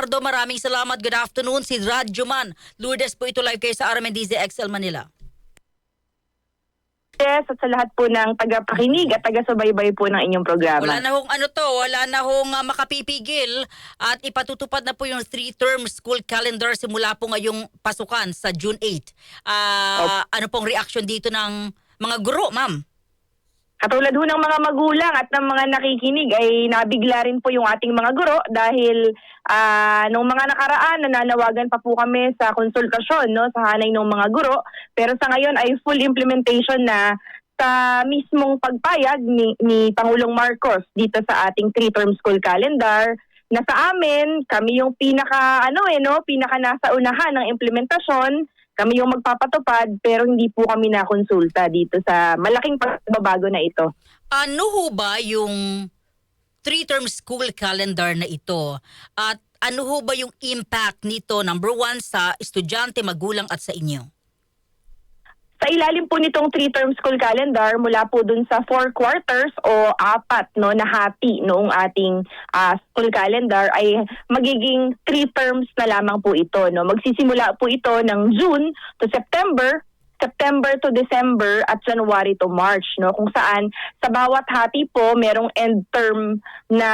Pardo, maraming salamat. Good afternoon. Si Radyoman Lourdes po ito, live kayo sa RMNDZ XL Manila. Yes, at sa lahat po ng tagapakinig at taga-subaybay po ng inyong programa. Wala na hong wala na hong makapipigil at ipatutupad na po yung 3-term school calendar simula po ngayong pasukan sa June 8. Ano pong reaction dito ng mga guro, ma'am? Katulad ho ng mga magulang at ng mga nakikinig ay nabigla rin po yung ating mga guro dahil nung mga nakaraan nananawagan pa po kami sa konsultasyon sa hanay ng mga guro, pero sa ngayon ay full implementation na sa mismong pagpayag ni Pangulong Marcos dito sa ating 3-term school calendar na sa amin kami yung pinaka nasa unahan ng implementasyon. Kami yung magpapatupad pero hindi po kami nakonsulta dito sa malaking pagbabago na ito. Ano ho ba yung 3-term school calendar na ito? At ano ho ba yung impact nito, number 1, sa estudyante, magulang at sa inyo? Sa ilalim po nitong 3-term school calendar, mula po dun sa 4 quarters o 4 na hati noong ating school calendar ay magiging 3 terms na lamang po ito. Magsisimula po ito ng June to September, September to December at January to March. Kung saan sa bawat hati po merong end term na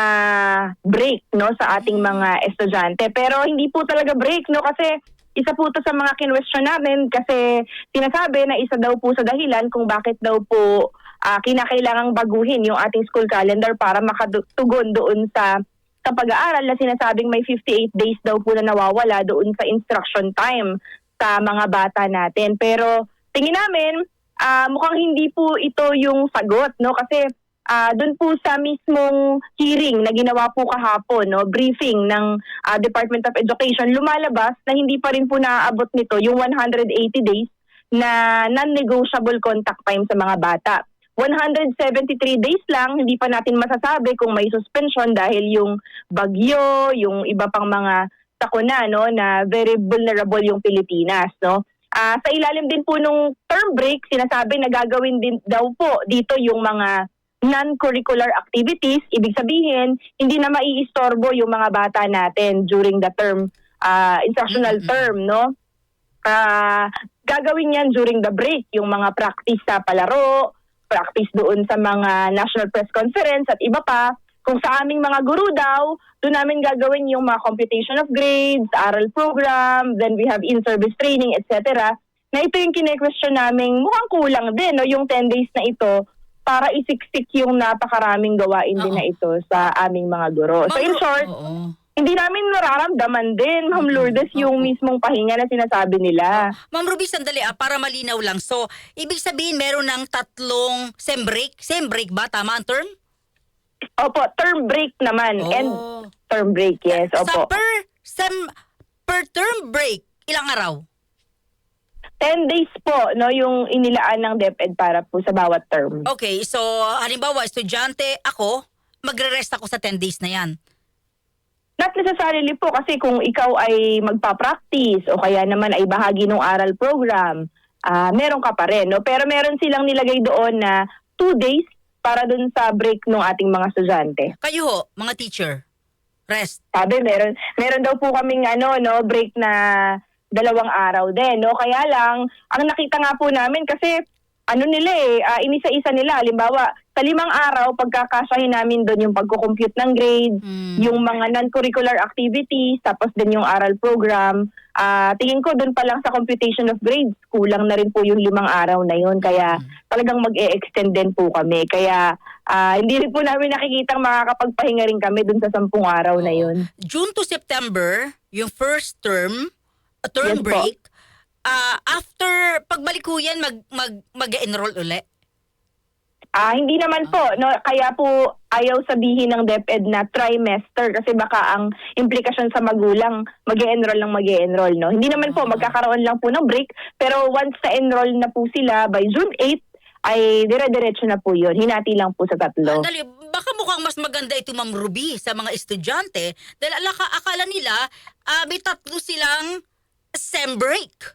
break sa ating mga estudyante. Pero hindi po talaga break kasi isa po ito sa mga kinwestiyon namin kasi sinasabi na isa daw po sa dahilan kung bakit daw po kinakailangang baguhin yung ating school calendar para makatugon doon sa pag-aaral na sinasabing may 58 days daw po na nawawala doon sa instruction time sa mga bata natin. Pero tingin namin mukhang hindi po ito yung sagot kasi doon po sa mismong hearing na ginawa po kahapon, briefing ng Department of Education, lumalabas na hindi pa rin po naaabot nito yung 180 days na non-negotiable contact time sa mga bata. 173 days lang, hindi pa natin masasabi kung may suspension dahil yung bagyo, yung iba pang mga sakuna na very vulnerable yung Pilipinas. Sa ilalim din po nung term break, sinasabi na gagawin din daw po dito yung mga non-curricular activities, ibig sabihin, hindi na maiistorbo yung mga bata natin during the term, instructional term, gagawin yan during the break, yung mga practice sa palaro, practice doon sa mga national press conference at iba pa. Kung sa aming mga guru daw, doon namin gagawin yung mga computation of grades, aral program, then we have in-service training, etc. Na ito yung kine-question namin, mukhang kulang din, yung 10 days na ito, para isiksik yung napakaraming gawain din na ito sa aming mga guro. So in short, hindi namin nararamdaman din, Ma'am Lourdes, yung mismong pahinga na sinasabi nila. Ma'am Ruby, sandali para malinaw lang. So, ibig sabihin meron ng 3 sem break? Sem break ba? Tama ang term? Opo, term break naman. And term break, yes. Opo. Sa per term break, ilang araw? 10 days po, yung inilaan ng DepEd para po sa bawat term. Okay, so halimbawa, estudyante ako, magre-rest ako sa 10 days na yan. Not necessarily po kasi kung ikaw ay magpa-practice o kaya naman ay bahagi ng aral program, meron ka pa rin. Pero meron silang nilagay doon na 2 days para dun sa break ng ating mga estudyante. Kayo ho, mga teacher, rest. Sabi, meron daw po kaming break na 2 araw din. Kaya lang, ang nakita nga po namin kasi inisa-isa nila. Halimbawa, sa 5 araw, pagkakasahin namin doon yung pagko-compute ng grades, yung mga non-curricular activities, tapos din yung aral program. Tingin ko doon pa lang sa computation of grades, kulang na rin po yung 5 araw na yun. Kaya talagang mag-e-extend din po kami. Kaya hindi rin po namin nakikitang makakapagpahinga rin kami doon sa 10 araw na yun. June to September, yung first term Yes, break, after pagbalik ko yan, mag-enroll uli? Hindi naman po. Kaya po ayaw sabihin ng DepEd na trimester kasi baka ang implikasyon sa magulang mag-e-enroll. Hindi naman po, magkakaroon lang po ng break. Pero once na-enroll na po sila by June 8, ay dire-diretso na po yun. Hinati lang po sa 3. Andali, baka mukhang mas maganda ito, Ma'am Ruby, sa mga estudyante dahil akala nila may 3 silang sem break.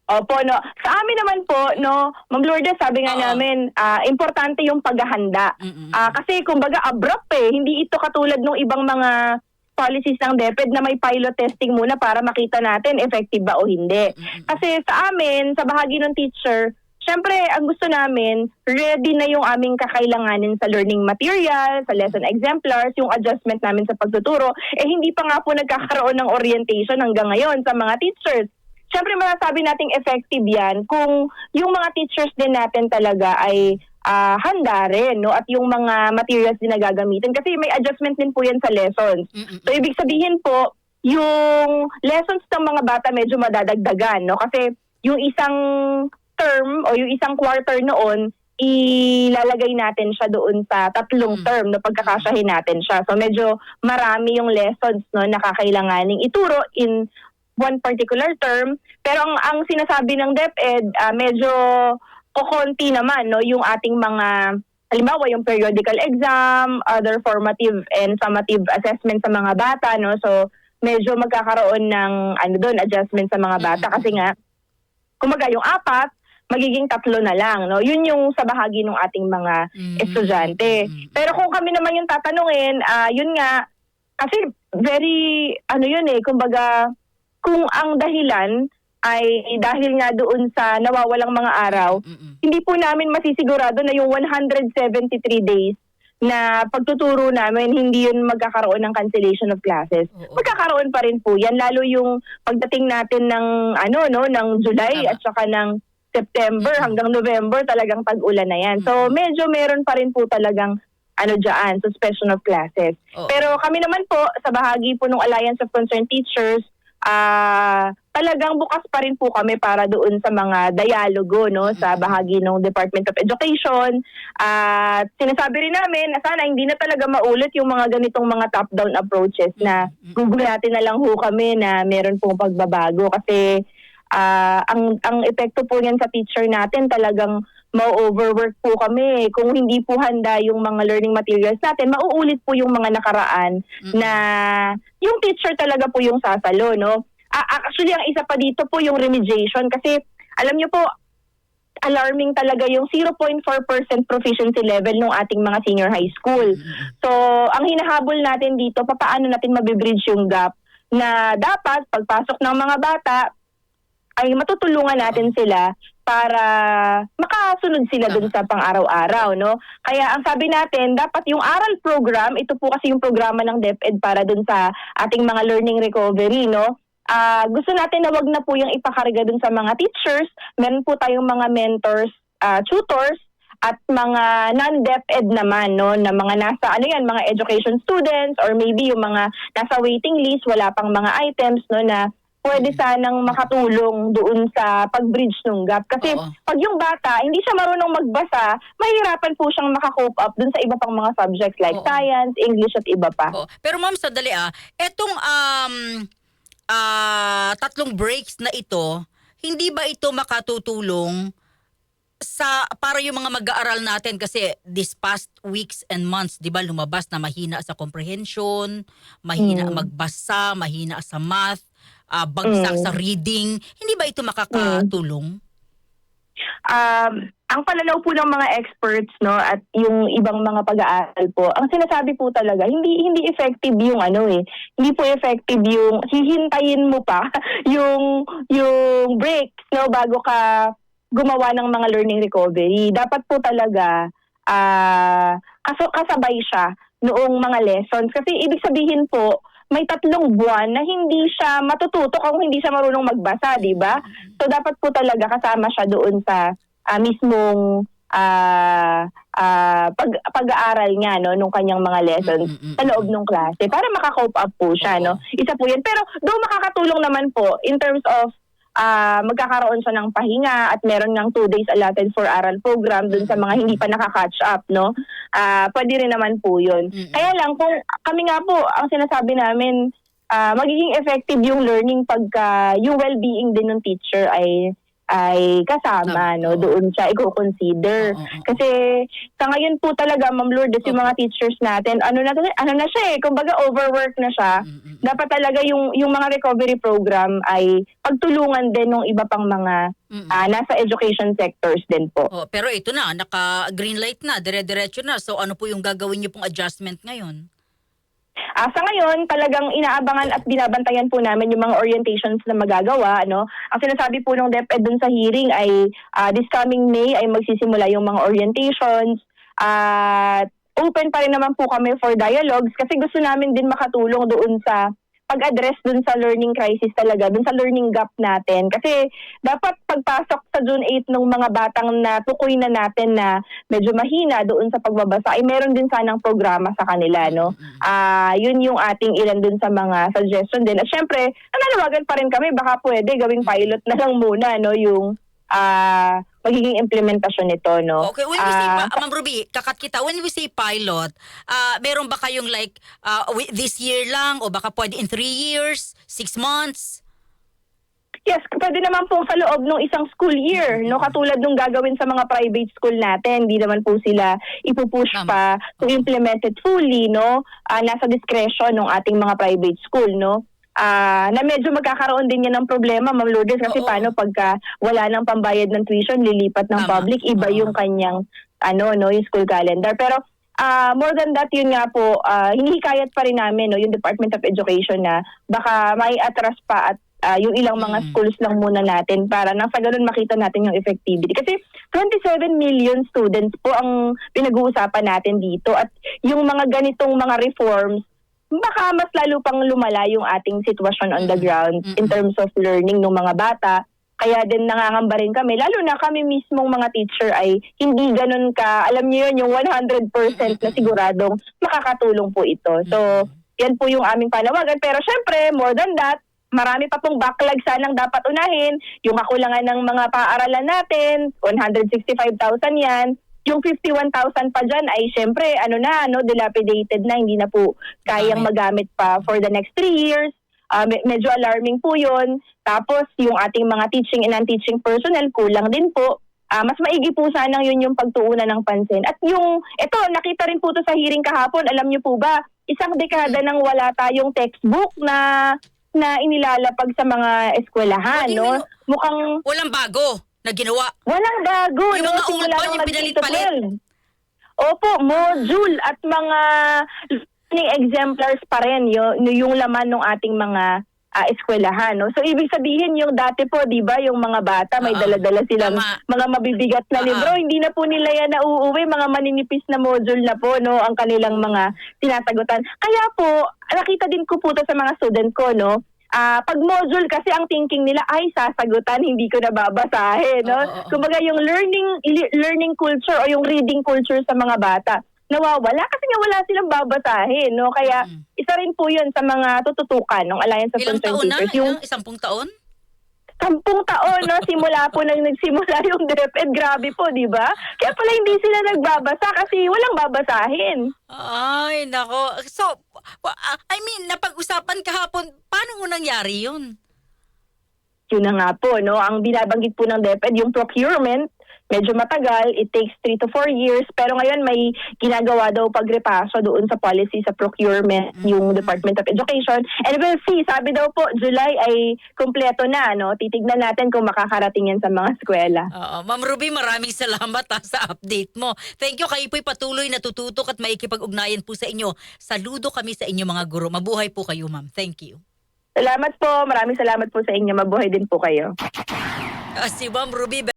Opo, sa amin naman po, Ma'am Lourdes, sabi nga namin, importante yung paghahanda. Kasi kumbaga abrupt hindi ito katulad ng ibang mga policies ng DepEd na may pilot testing muna para makita natin effective ba o hindi. Kasi sa amin, sa bahagi ng teacher, syempre, ang gusto namin, ready na yung aming kakailanganin sa learning material, sa lesson exemplars, yung adjustment namin sa pagtuturo. Hindi pa nga po nagkakaroon ng orientation hanggang ngayon sa mga teachers. Syempre, masasabi nating effective yan kung yung mga teachers din natin talaga ay handa rin, no? At yung mga materials din na gagamitin. Kasi may adjustment din po yan sa lessons. So, ibig sabihin po, yung lessons ng mga bata medyo madadagdagan, no? Kasi yung isang term o yung isang quarter noon, ilalagay natin siya doon sa 3 term, no? Pagkakasyahin natin siya. So, medyo marami yung lessons, no, na kakailanganing ituro in one particular term, pero ang sinasabi ng DepEd, medyo kokonti naman, no, yung ating mga, halimbawa yung periodical exam, other formative and summative assessment sa mga bata, no, so medyo magkakaroon ng doon adjustment sa mga bata kasi nga kumbaga yung 4 magiging 3 na lang, no, yun yung sa bahagi ng ating mga estudyante. Pero kung kami naman yung tatanungin, yun nga kasi very yun kumbaga kung ang dahilan ay dahil nga doon sa nawawalang mga araw, hindi po namin masisigurado na yung 173 days na pagtuturo namin, hindi yun magkakaroon ng cancellation of classes. Magkakaroon pa rin po yan, lalo yung pagdating natin ng, ng July at saka ng September hanggang November, talagang tag-ulan na yan. So medyo meron pa rin po talagang dyan, suspension of classes. Pero kami naman po, sa bahagi po ng Alliance of Concerned Teachers, talagang bukas pa rin po kami para doon sa mga dialogo, no, sa bahagi ng Department of Education. At sinasabi rin namin na sana hindi na talaga maulit yung mga ganitong mga top-down approaches na gugulatin na lang ho kami na meron pong pagbabago kasi ang epekto po niyan sa teacher natin talagang ma-overwork po kami. Kung hindi po handa yung mga learning materials natin, mauulit po yung mga nakaraan na yung teacher talaga po yung sasalo, no? Actually, ang isa pa dito po yung remediation kasi alam niyo po, alarming talaga yung 0.4% proficiency level ng ating mga senior high school. So, ang hinahabol natin dito, paano natin mabibridge yung gap na dapat pagpasok ng mga bata ay matutulungan natin sila para makasunod sila dun sa pang-araw-araw, no? Kaya ang sabi natin, dapat yung aral program, ito po kasi yung programa ng DepEd para dun sa ating mga learning recovery, no? Gusto natin na wag na po yung ipakarga dun sa mga teachers. Meron po tayong mga mentors, tutors, at mga non-DepEd naman, no, na mga nasa, mga education students or maybe yung mga nasa waiting list, wala pang mga items, no, na pwede sanang makatulong doon sa pag-bridge ng gap. Kasi pag yung bata, hindi siya marunong magbasa, mahirapan po siyang makakope up doon sa iba pang mga subjects like science, English at iba pa. Pero ma'am, sandali etong 3 breaks na ito, hindi ba ito makatutulong para yung mga mag-aaral natin kasi this past weeks and months, 'di ba, lumabas na mahina sa comprehension, mahina magbasa, mahina sa math, bagsak sa reading. Hindi ba ito makakatulong? Ang pananaw po ng mga experts, no, at yung ibang mga pag-aaral po, ang sinasabi po talaga, hindi effective yung hindi po effective yung hihintayin mo pa yung breaks, no, bago ka gumawa ng mga learning recovery. Dapat po talaga kasabay siya noong mga lessons. Kasi ibig sabihin po, may 3 buwan na hindi siya matututo kung hindi siya marunong magbasa, di ba? So dapat po talaga kasama siya doon sa mismong pag-aaral niya, no, nung kanyang mga lessons sa loob ng klase para maka-cope up po siya, no. Isa po 'yan. Pero do makakatulong naman po in terms of magkakaroon siya ng pahinga at meron ng 2 days allotted for aral program dun sa mga hindi pa nakaka-catch up, no? Pwede rin naman po yun. Kaya lang, kung kami nga po, ang sinasabi namin, magiging effective yung learning pagka yung well-being din ng teacher ay kasama, no, doon siya i-consider. Kasi sa ngayon po talaga, Ma'am Lourdes, yung mga teachers natin, ano na siya kumbaga overwork na siya. Dapat talaga yung mga recovery program ay pagtulungan din ng iba pang mga nasa education sectors din po. Pero ito na, naka-green light na, dire-diretso na. So ano po yung gagawin niyo pong adjustment ngayon? Sa ngayon, talagang inaabangan at binabantayan po namin yung mga orientations na magagawa. Ano? Ang sinasabi po ng DepEd dun sa hearing ay this coming May ay magsisimula yung mga orientations. At open pa rin naman po kami for dialogues kasi gusto namin din makatulong doon sa pag-address dun sa learning crisis talaga, dun sa learning gap natin. Kasi dapat pagpasok sa June 8 ng mga batang na tukoy na natin na medyo mahina doon sa pagbabasa, ay meron din sanang programa sa kanila. No? Yun yung ating ilan dun sa mga suggestion din. At syempre, nananawagan pa rin kami, baka pwede gawing pilot na lang muna no, yung magiging implementasyon nito. No? Okay, when we say, Ma'am Ruby, kakat kita, when we say pilot, meron ba kayong like this year lang o baka pwede in 3 years, 6 months? Yes, pwede naman po sa loob ng isang school year, no? Katulad nung gagawin sa mga private school natin, hindi naman po sila ipupush pa to implement it fully, no? Nasa discretion ng ating mga private school, no? Na medyo magkakaroon din yan ng problema, Ma'am Lourdes, kasi paano pagka wala ng pambayad ng tuition, lilipat ng public, iba yung kanyang yung school calendar. Pero more than that, yun nga po, hinihikayat pa rin namin no, yung Department of Education na baka may atras pa at yung ilang mga schools lang muna natin para nang sa ganun makita natin yung effectivity. Kasi 27 million students po ang pinag-uusapan natin dito at yung mga ganitong mga reforms, baka mas lalo pang lumala yung ating sitwasyon on the ground in terms of learning ng mga bata. Kaya din nangangamba rin kami, lalo na kami mismong mga teacher ay hindi ganun ka, alam niyo yun, yung 100% na siguradong makakatulong po ito. So, yan po yung aming panawagan. Pero syempre, more than that, marami pa pong backlog sanang dapat unahin. Yung kakulangan ng mga paaralan natin, 165,000 yan. Yung 51,000 pa dyan ay syempre, dilapidated na, hindi na po kayang magamit pa for the next 3 years. Medyo alarming po yun. Tapos yung ating mga teaching and non-teaching personnel, kulang din po. Mas maigi po sanang yun yung pagtuunan ng pansin. At ito, nakita rin po to sa hearing kahapon. Alam niyo po ba, isang dekada nang wala tayong textbook na inilalapag sa mga eskwelahan, no? Mukhang walang bago na ginawa. Walang bago, yung no? Mga old ba, yung pinalit-palit? Opo, module at mga learning exemplars pa rin yung laman ng ating mga eskwelahan, no? So ibig sabihin yung dati po, 'di ba, yung mga bata may dala-dala silang mga mabibigat na libro, hindi na po nila yan nauuwi, mga maninipis na module na po, no, ang kanilang mga tinasagutan. Kaya po, nakita din ko po to sa mga student ko, no. Pag module kasi ang thinking nila ay sasagutan, hindi ko na babasahin, no. Kumbaga yung learning culture o yung reading culture sa mga bata nawawala kasi nga wala silang babasahin, no? Kaya isa rin po 'yun sa mga tututukan ng Alliance of Ilang Concerned taon na? Teachers. Yung 10 taon? 10 taon, no? Simula po nang nagsimula yung DepEd. Grabe po, di ba? Kaya pala hindi sila nagbabasa kasi walang babasahin. Ay, nako. So, napag-usapan kahapon, paano mo nangyari yun? Yun na nga po, no? Ang binabanggit po ng DepEd, yung procurement, medyo matagal, it takes 3 to 4 years, pero ngayon may ginagawa daw pagrepaso doon sa policy sa procurement yung Department of Education. And we'll see, sabi daw po, July ay kumpleto na, no? Titignan natin kung makakarating yan sa mga eskwela. Ma'am Ruby, maraming salamat sa update mo. Thank you, kayo po'y patuloy natututok at maikipag-ugnayan po sa inyo. Saludo kami sa inyo mga guro. Mabuhay po kayo, ma'am. Thank you. Salamat po, maraming salamat po sa inyo. Mabuhay din po kayo. Si Ma'am Ruby